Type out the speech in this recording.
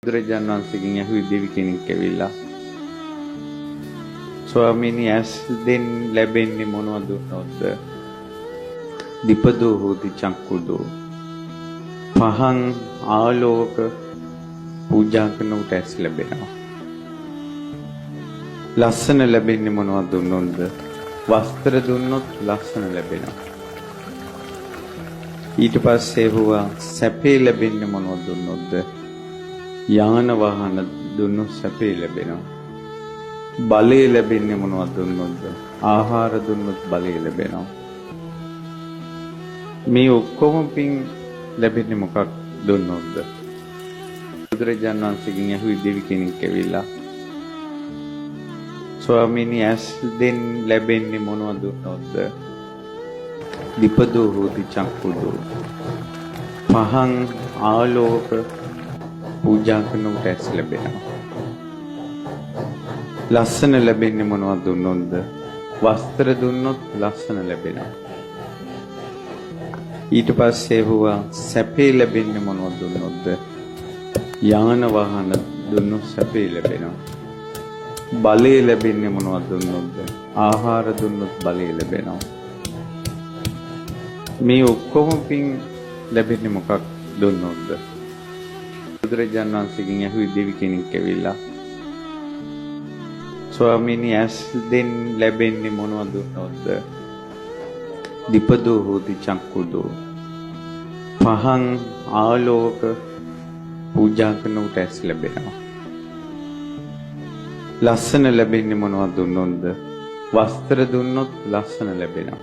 බුදුරජාණන් වහන්සේගෙන් ඇහුවේ දෙවි කෙනෙක් ඇවිල්ලා ස්වාමීනි ඇස් දෙන් ලැබෙන්නේ මොනවද දුන්නොත්ද? දීපදෝ හෝති චක්කුදෝ. පහන් ආලෝක පූජා කරනකොට ඇස් ලැබෙනවා. ලස්සන ලැබෙන්නේ මොනවද දුන්නොත්ද? වස්ත්‍ර දුන්නොත් ලස්සන ලැබෙනවා. ඊට පස්සේ හුවා සැපේ ලැබෙන්නේ මොනවද දුන්නොත්ද? යාන වාහන දුන්නොත් සැපේ ලැබෙනවා. බලය ලැබෙන්නේ මොනවද දුන්නොත්ද? ආහාර දුන්නොත් බලය ලැබෙනවා. මේ ඔක්කොම පින් ලැබෙන්නේ මොකක් දුන්නොත්ද? බුදුරජාණන් වහන්සේගෙන් ඇහුවේ දෙවි කෙනෙක් ඇවිල්ලා ස්වාමීනි ඇස් දෙන් ලැබෙන්නේ මොනවද දුන්නොත්ද? දීපදෝ හෝති චක්කුදෝ. පහන් ආලෝක පූජා කරනකොට ඇස් ලැබෙනවා. ලස්සන ලැබෙන්නේ මොනවද දුන්නොත්ද? වස්ත්‍ර දුන්නොත් ලස්සන ලැබෙනවා. ඊට පස්සේ හුවා සැපේ ලැබෙන්නේ මොනවද දුන්නොත්ද? යාන වාහන දුන්නොත් සැපේ ලැබෙනවා. බලය ලැබෙන්නේ මොනවද දුන්නොත්ද? ආහාර දුන්නොත් බලය ලැබෙනවා. මේ ඔක්කොම පින් ලැබෙන්නේ මොකක් දුන්නොත්ද? බුදුරජාණන් වහන්සේගෙන් ඇහුවේ දෙවි කෙනෙක් ඇවිල්ලා ස්වාමීනි ඇස් දෙන් ලැබෙන්නේ මොනවද දුන්නොත්ද? දීපදෝ හෝති චක්කුදෝ. පහන් ආලෝක පූජා කරනකොට ඇස් ලැබෙනවා. ලස්සන ලැබෙන්නේ මොනවද දුන්නොත්ද? වස්ත්‍ර දුන්නොත් ලස්සන ලැබෙනවා.